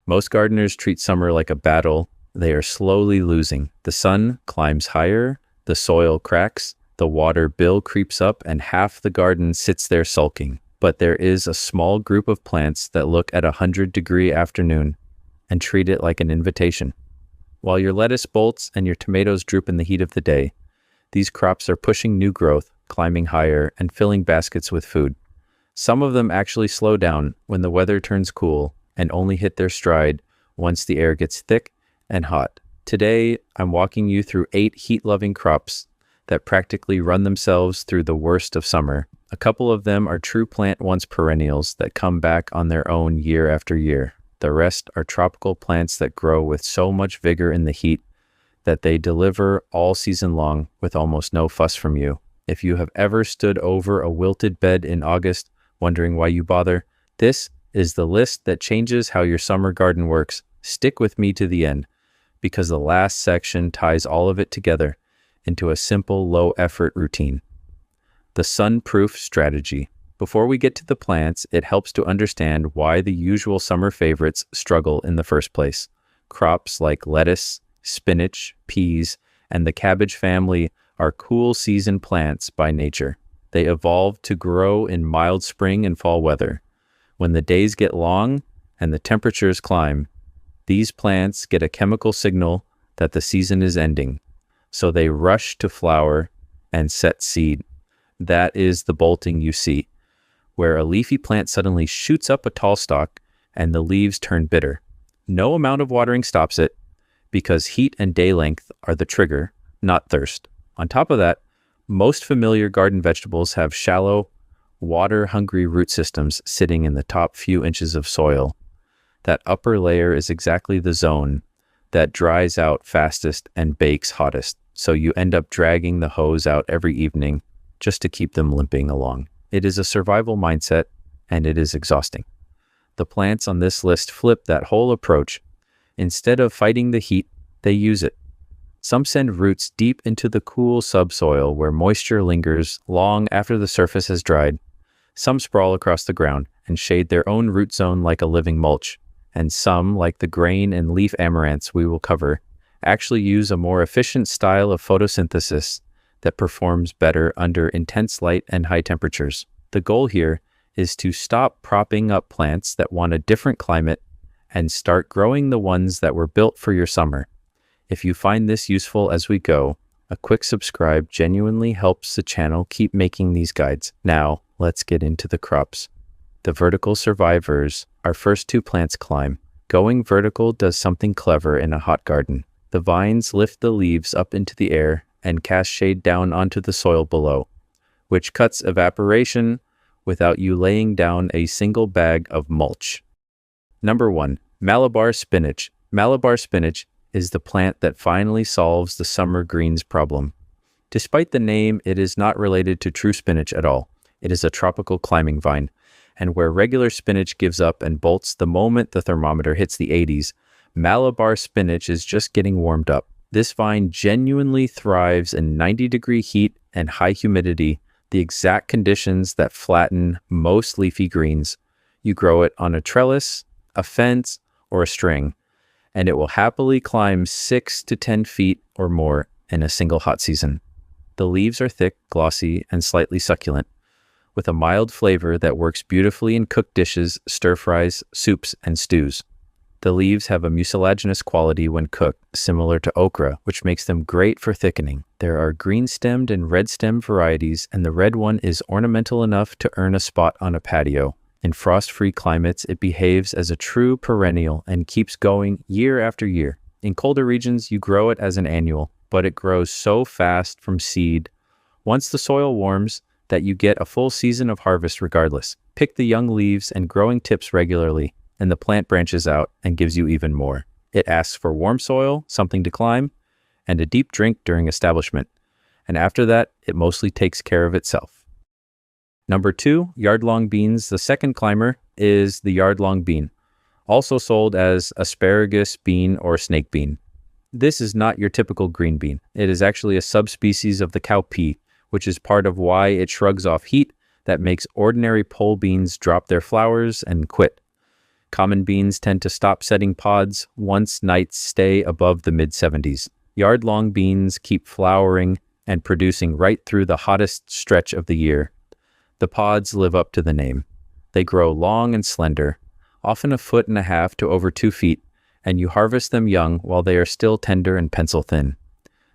Most gardeners treat summer like a battle they are slowly losing. The sun climbs higher, the soil cracks, the water bill creeps up, and half the garden sits there sulking. But there is a small group of plants that look at a 100-degree afternoon and treat it like an invitation. While your lettuce bolts and your tomatoes droop in the heat of the day, these crops are pushing new growth, climbing higher, and filling baskets with food. Some of them actually slow down when the weather turns cool and only hit their stride once the air gets thick and hot. Today, I'm walking you through 8 heat-loving crops that practically run themselves through the worst of summer. A couple of them are true plant once perennials that come back on their own year after year. The rest are tropical plants that grow with so much vigor in the heat that they deliver all season long with almost no fuss from you. If you have ever stood over a wilted bed in August, wondering why you bother, this is the list that changes how your summer garden works. Stick with me to the end, because the last section ties all of it together into a simple, low-effort routine. The sun-proof strategy. Before we get to the plants, it helps to understand why the usual summer favorites struggle in the first place. Crops like lettuce, spinach, peas, and the cabbage family are cool season plants by nature. They evolved to grow in mild spring and fall weather. When the days get long and the temperatures climb, these plants get a chemical signal that the season is ending, so they rush to flower and set seed. That is the bolting you see, where a leafy plant suddenly shoots up a tall stalk and the leaves turn bitter. No amount of watering stops it, because heat and day length are the trigger, not thirst. On top of that, most familiar garden vegetables have shallow, water-hungry root systems sitting in the top few inches of soil. That upper layer is exactly the zone that dries out fastest and bakes hottest, so you end up dragging the hose out every evening just to keep them limping along. It is a survival mindset, and it is exhausting. The plants on this list flip that whole approach. Instead of fighting the heat, they use it. Some send roots deep into the cool subsoil where moisture lingers long after the surface has dried. Some sprawl across the ground and shade their own root zone like a living mulch. And some, like the grain and leaf amaranths we will cover, actually use a more efficient style of photosynthesis that performs better under intense light and high temperatures. The goal here is to stop propping up plants that want a different climate and start growing the ones that were built for your summer. If you find this useful as we go, a quick subscribe genuinely helps the channel keep making these guides. Now, let's get into the crops. The vertical survivors. Our first 2 plants climb. Going vertical does something clever in a hot garden. The vines lift the leaves up into the air and cast shade down onto the soil below, which cuts evaporation without you laying down a single bag of mulch. Number 1, Malabar Spinach. Malabar Spinach is the plant that finally solves the summer greens problem. Despite the name, it is not related to true spinach at all. It is a tropical climbing vine, and where regular spinach gives up and bolts the moment the thermometer hits the 80s, Malabar spinach is just getting warmed up. This vine genuinely thrives in 90-degree heat and high humidity, the exact conditions that flatten most leafy greens. You grow it on a trellis, a fence, or a string, and it will happily climb 6 to 10 feet or more in a single hot season. The leaves are thick, glossy, and slightly succulent, with a mild flavor that works beautifully in cooked dishes, stir-fries, soups, and stews. The leaves have a mucilaginous quality when cooked, similar to okra, which makes them great for thickening. There are green-stemmed and red-stemmed varieties, and the red one is ornamental enough to earn a spot on a patio. In frost-free climates, it behaves as a true perennial and keeps going year after year. In colder regions, you grow it as an annual, but it grows so fast from seed once the soil warms that you get a full season of harvest regardless. Pick the young leaves and growing tips regularly, and the plant branches out and gives you even more. It asks for warm soil, something to climb, and a deep drink during establishment. And after that, it mostly takes care of itself. Number 2, Yardlong beans. The second climber is the Yardlong bean, also sold as asparagus bean or snake bean. This is not your typical green bean. It is actually a subspecies of the cowpea, which is part of why it shrugs off heat that makes ordinary pole beans drop their flowers and quit. Common beans tend to stop setting pods once nights stay above the mid-70s. Yardlong beans keep flowering and producing right through the hottest stretch of the year. The pods live up to the name. They grow long and slender, often 1.5 feet to over 2 feet, and you harvest them young while they are still tender and pencil thin.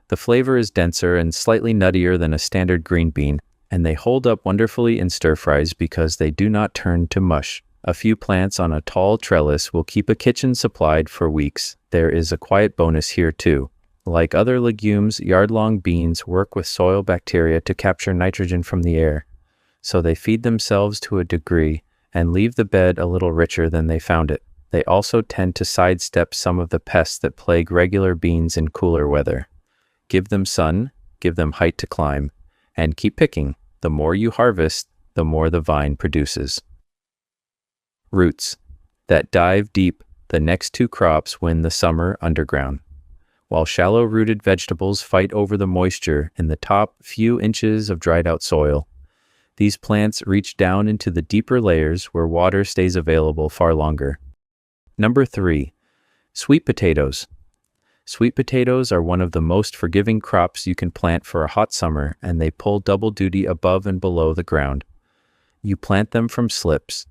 The flavor is denser and slightly nuttier than a standard green bean, and they hold up wonderfully in stir-fries because they do not turn to mush. A few plants on a tall trellis will keep a kitchen supplied for weeks. There is a quiet bonus here too. Like other legumes, yardlong beans work with soil bacteria to capture nitrogen from the air, so they feed themselves to a degree and leave the bed a little richer than they found it. They also tend to sidestep some of the pests that plague regular beans in cooler weather. Give them sun, give them height to climb, and keep picking. The more you harvest, the more the vine produces. Roots that dive deep. The next two crops win the summer underground. While shallow-rooted vegetables fight over the moisture in the top few inches of dried-out soil, these plants reach down into the deeper layers where water stays available far longer. Number 3. Sweet potatoes. Sweet potatoes are one of the most forgiving crops you can plant for a hot summer, and they pull double duty above and below the ground. You plant them from slips,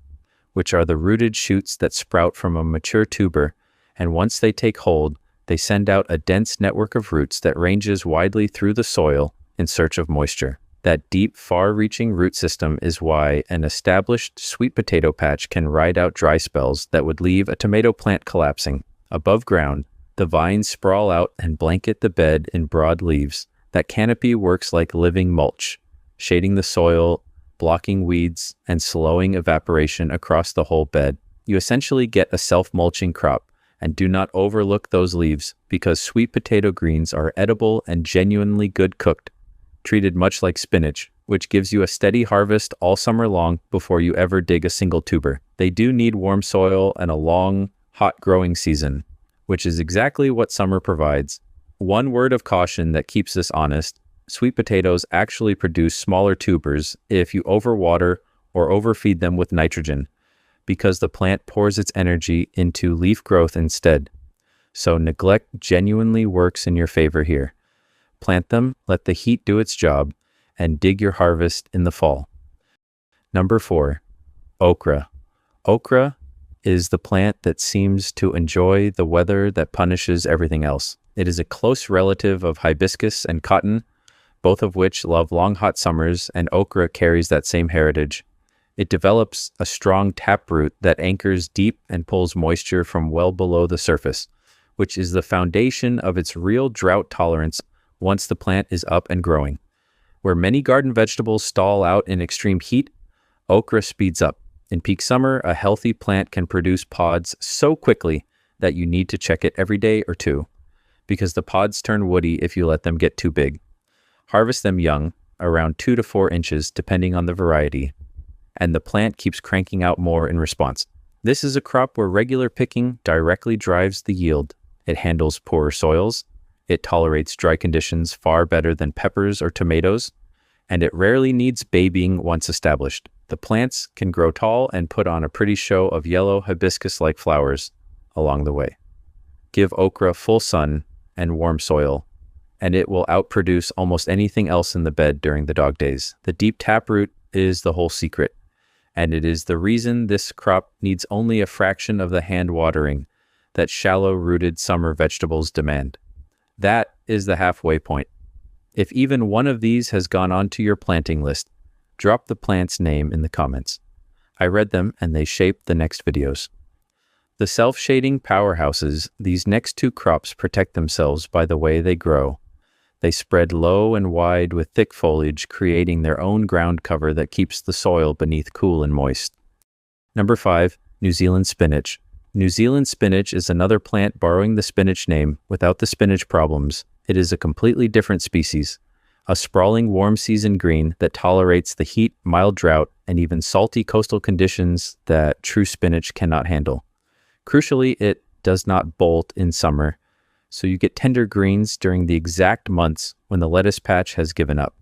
which are the rooted shoots that sprout from a mature tuber, and once they take hold, they send out a dense network of roots that ranges widely through the soil in search of moisture. That deep, far-reaching root system is why an established sweet potato patch can ride out dry spells that would leave a tomato plant collapsing. Above ground, the vines sprawl out and blanket the bed in broad leaves. That canopy works like living mulch, shading the soil, blocking weeds, and slowing evaporation across the whole bed. You essentially get a self-mulching crop, and do not overlook those leaves because sweet potato greens are edible and genuinely good cooked, treated much like spinach, which gives you a steady harvest all summer long before you ever dig a single tuber. They do need warm soil and a long, hot growing season, which is exactly what summer provides. One word of caution that keeps this honest: sweet potatoes actually produce smaller tubers if you overwater or overfeed them with nitrogen, because the plant pours its energy into leaf growth instead. So neglect genuinely works in your favor here. Plant them, let the heat do its job, and dig your harvest in the fall. Number 4. Okra. Okra is the plant that seems to enjoy the weather that punishes everything else. It is a close relative of hibiscus and cotton, both of which love long hot summers, and okra carries that same heritage. It develops a strong taproot that anchors deep and pulls moisture from well below the surface, which is the foundation of its real drought tolerance once the plant is up and growing. Where many garden vegetables stall out in extreme heat, okra speeds up. In peak summer, a healthy plant can produce pods so quickly that you need to check it every day or two, because the pods turn woody if you let them get too big. Harvest them young, around 2 to 4 inches depending on the variety, and the plant keeps cranking out more in response. This is a crop where regular picking directly drives the yield. It handles poorer soils, it tolerates dry conditions far better than peppers or tomatoes, and it rarely needs babying once established. The plants can grow tall and put on a pretty show of yellow hibiscus-like flowers along the way. Give okra full sun and warm soil, and it will outproduce almost anything else in the bed during the dog days. The deep taproot is the whole secret, and it is the reason this crop needs only a fraction of the hand watering that shallow-rooted summer vegetables demand. That is the halfway point. If even one of these has gone onto your planting list, drop the plant's name in the comments. I read them and they shape the next videos. The self-shading powerhouses, these next two crops protect themselves by the way they grow. They spread low and wide with thick foliage, creating their own ground cover that keeps the soil beneath cool and moist. Number 5, New Zealand spinach. New Zealand spinach is another plant borrowing the spinach name without the spinach problems. It is a completely different species, a sprawling warm season green that tolerates the heat, mild drought, and even salty coastal conditions that true spinach cannot handle. Crucially, it does not bolt in summer, so you get tender greens during the exact months when the lettuce patch has given up.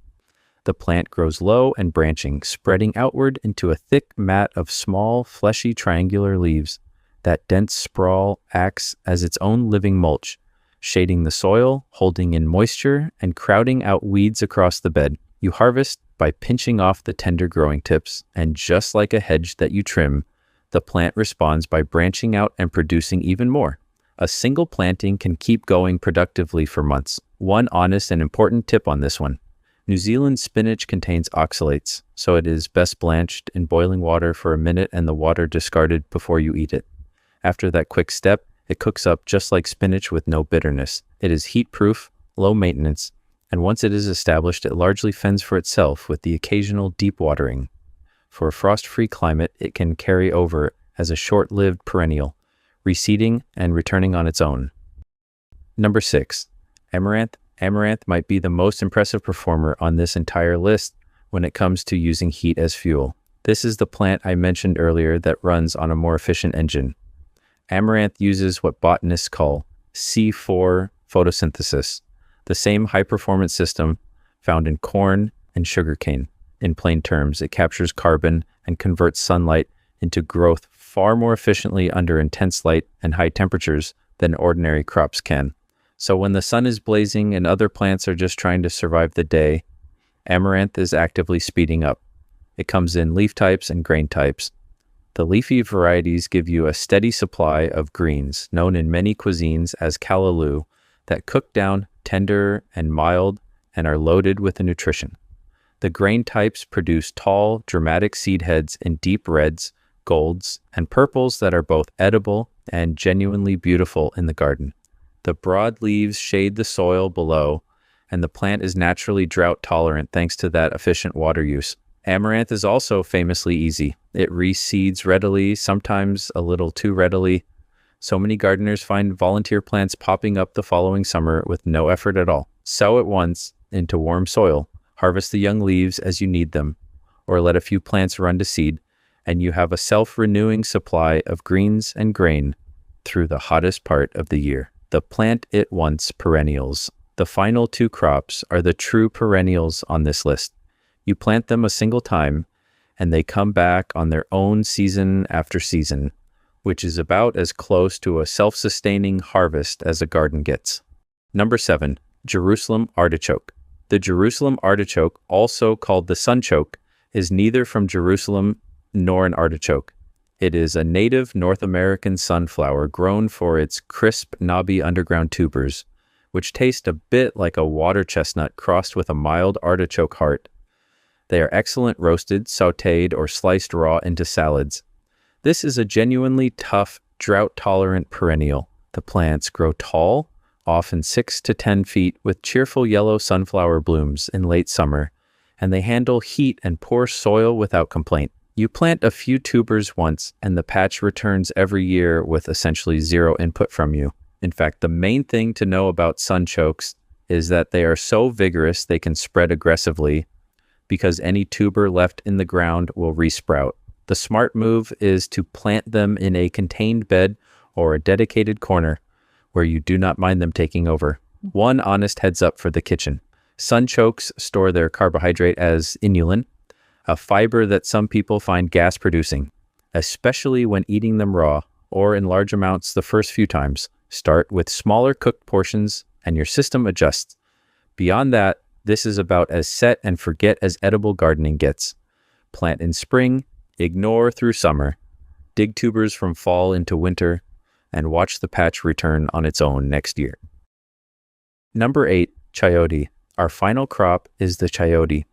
The plant grows low and branching, spreading outward into a thick mat of small, fleshy, triangular leaves That dense sprawl acts as its own living mulch, shading the soil, holding in moisture, and crowding out weeds across the bed. You harvest by pinching off the tender growing tips, and just like a hedge that you trim, the plant responds by branching out and producing even more. A single planting can keep going productively for months. One honest and important tip on this one. New Zealand spinach contains oxalates, so it is best blanched in boiling water for a minute and the water discarded before you eat it. After that quick step, it cooks up just like spinach with no bitterness. It is heat-proof, low maintenance, and once it is established, it largely fends for itself with the occasional deep watering. For a frost-free climate, it can carry over as a short-lived perennial, reseeding and returning on its own. Number 6. Amaranth. Amaranth might be the most impressive performer on this entire list when it comes to using heat as fuel. This is the plant I mentioned earlier that runs on a more efficient engine. Amaranth uses what botanists call C4 photosynthesis, the same high-performance system found in corn and sugarcane. In plain terms, it captures carbon and converts sunlight into growth far more efficiently under intense light and high temperatures than ordinary crops can. So when the sun is blazing and other plants are just trying to survive the day, amaranth is actively speeding up. It comes in leaf types and grain types. The leafy varieties give you a steady supply of greens, known in many cuisines as callaloo, that cook down tender and mild and are loaded with the nutrition. The grain types produce tall, dramatic seed heads in deep reds, golds, and purples that are both edible and genuinely beautiful in the garden. The broad leaves shade the soil below, and the plant is naturally drought-tolerant thanks to that efficient water use. Amaranth is also famously easy. It reseeds readily, sometimes a little too readily. So many gardeners find volunteer plants popping up the following summer with no effort at all. Sow it once into warm soil, harvest the young leaves as you need them, or let a few plants run to seed, and you have a self-renewing supply of greens and grain through the hottest part of the year. The plant it once perennials. The final 2 crops are the true perennials on this list. You plant them a single time, and they come back on their own season after season, which is about as close to a self-sustaining harvest as a garden gets. Number 7. Jerusalem artichoke. The Jerusalem artichoke, also called the Sunchoke, is neither from Jerusalem nor an artichoke. It is a native North American sunflower grown for its crisp, knobby underground tubers, which taste a bit like a water chestnut crossed with a mild artichoke heart. They are excellent roasted, sautéed, or sliced raw into salads. This is a genuinely tough, drought-tolerant perennial. The plants grow tall, often 6 to 10 feet, with cheerful yellow sunflower blooms in late summer, and they handle heat and poor soil without complaint. You plant a few tubers once, and the patch returns every year with essentially zero input from you. In fact, the main thing to know about sunchokes is that they are so vigorous they can spread aggressively, because any tuber left in the ground will resprout. The smart move is to plant them in a contained bed or a dedicated corner where you do not mind them taking over. One honest heads up for the kitchen. Sunchokes store their carbohydrate as inulin, a fiber that some people find gas-producing, especially when eating them raw or in large amounts the first few times. Start with smaller cooked portions and your system adjusts. Beyond that, this is about as set and forget as edible gardening gets. Plant in spring, ignore through summer, dig tubers from fall into winter, and watch the patch return on its own next year. Number 8, Chayote. Our final crop is the Chayote,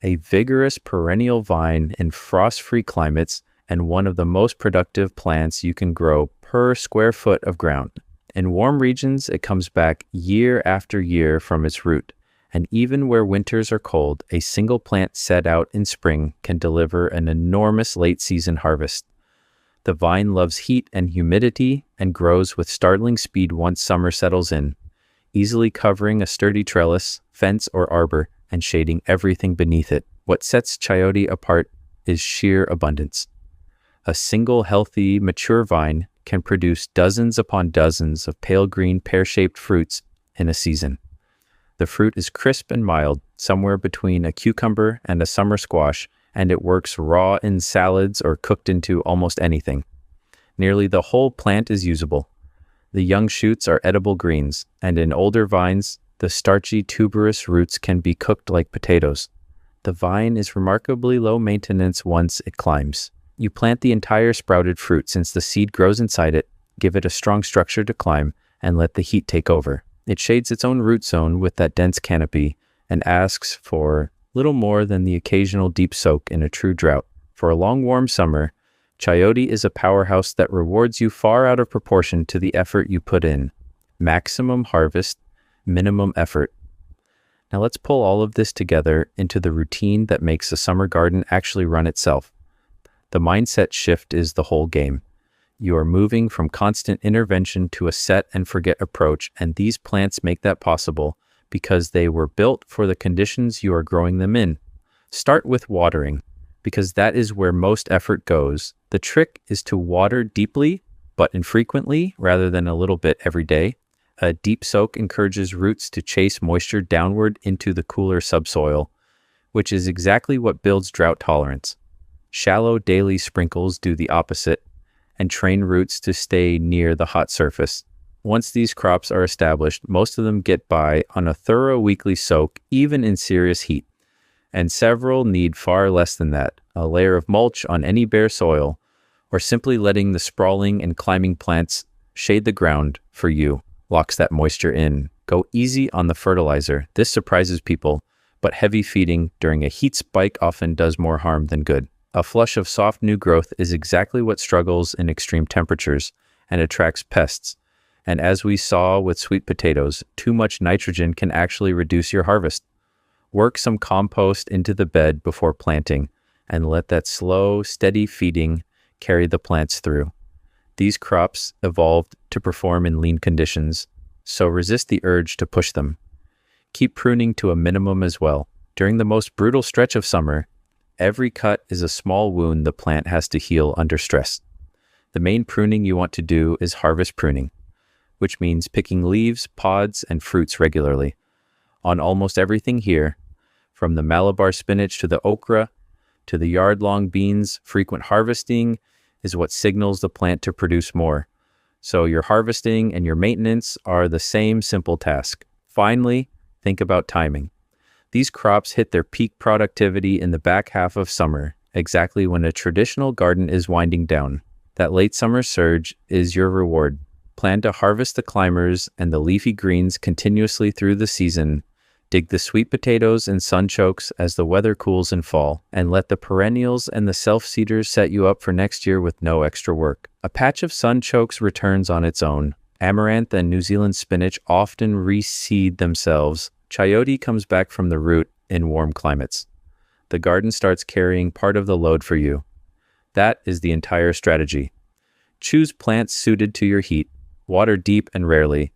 a vigorous perennial vine in frost-free climates and one of the most productive plants you can grow per square foot of ground. In warm regions, it comes back year after year from its root, and even where winters are cold, a single plant set out in spring can deliver an enormous late-season harvest. The vine loves heat and humidity and grows with startling speed once summer settles in, easily covering a sturdy trellis, fence, or arbor, and shading everything beneath it. What sets Chayote apart is sheer abundance. A single healthy, mature vine can produce dozens upon dozens of pale green pear-shaped fruits in a season. The fruit is crisp and mild, somewhere between a cucumber and a summer squash, and it works raw in salads or cooked into almost anything. Nearly the whole plant is usable. The young shoots are edible greens, and in older vines, the starchy tuberous roots can be cooked like potatoes. The vine is remarkably low maintenance once it climbs. You plant the entire sprouted fruit since the seed grows inside it, give it a strong structure to climb, and let the heat take over. It shades its own root zone with that dense canopy and asks for little more than the occasional deep soak in a true drought. For a long warm summer, Chayote is a powerhouse that rewards you far out of proportion to the effort you put in. Maximum harvest, minimum effort. Now let's pull all of this together into the routine that makes a summer garden actually run itself. The mindset shift is the whole game. You are moving from constant intervention to a set and forget approach, and these plants make that possible because they were built for the conditions you are growing them in. Start with watering, because that is where most effort goes. The trick is to water deeply, but infrequently, rather than a little bit every day. A deep soak encourages roots to chase moisture downward into the cooler subsoil, which is exactly what builds drought tolerance. Shallow daily sprinkles do the opposite and train roots to stay near the hot surface. Once these crops are established, most of them get by on a thorough weekly soak, even in serious heat. And several need far less than that, a layer of mulch on any bare soil, or simply letting the sprawling and climbing plants shade the ground for you locks that moisture in. Go easy on the fertilizer. This surprises people, but heavy feeding during a heat spike often does more harm than good. A flush of soft new growth is exactly what struggles in extreme temperatures and attracts pests. And as we saw with sweet potatoes, too much nitrogen can actually reduce your harvest. Work some compost into the bed before planting and let that slow, steady feeding carry the plants through. These crops evolved to perform in lean conditions, so resist the urge to push them. Keep pruning to a minimum as well. During the most brutal stretch of summer, every cut is a small wound the plant has to heal under stress. The main pruning you want to do is harvest pruning, which means picking leaves, pods, and fruits regularly. On almost everything here, from the Malabar spinach to the okra to the Yardlong beans, frequent harvesting is what signals the plant to produce more. So your harvesting and your maintenance are the same simple task. Finally, think about timing. These crops hit their peak productivity in the back half of summer, exactly when a traditional garden is winding down. That late summer surge is your reward. Plan to harvest the climbers and the leafy greens continuously through the season. Dig the sweet potatoes and sunchokes as the weather cools in fall, and let the perennials and the self-seeders set you up for next year with no extra work. A patch of sunchokes returns on its own. Amaranth and New Zealand spinach often reseed themselves. Chayote comes back from the root in warm climates. The garden starts carrying part of the load for you. That is the entire strategy. Choose plants suited to your heat. Water deep and rarely.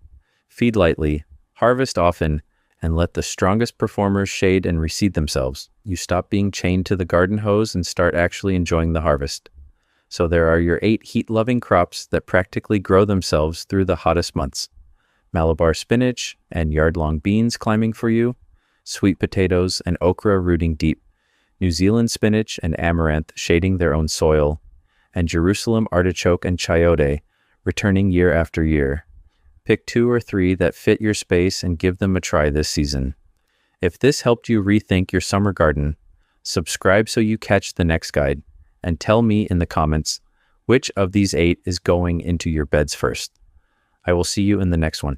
Feed lightly. Harvest often. And let the strongest performers shade and reseed themselves. You stop being chained to the garden hose and start actually enjoying the harvest. So there are your 8 heat-loving crops that practically grow themselves through the hottest months. Malabar spinach and Yardlong beans climbing for you, sweet potatoes and okra rooting deep, New Zealand spinach and amaranth shading their own soil, and Jerusalem artichoke and chayote returning year after year. Pick 2 or 3 that fit your space and give them a try this season. If this helped you rethink your summer garden, subscribe so you catch the next guide, and tell me in the comments which of these 8 is going into your beds first. I will see you in the next one.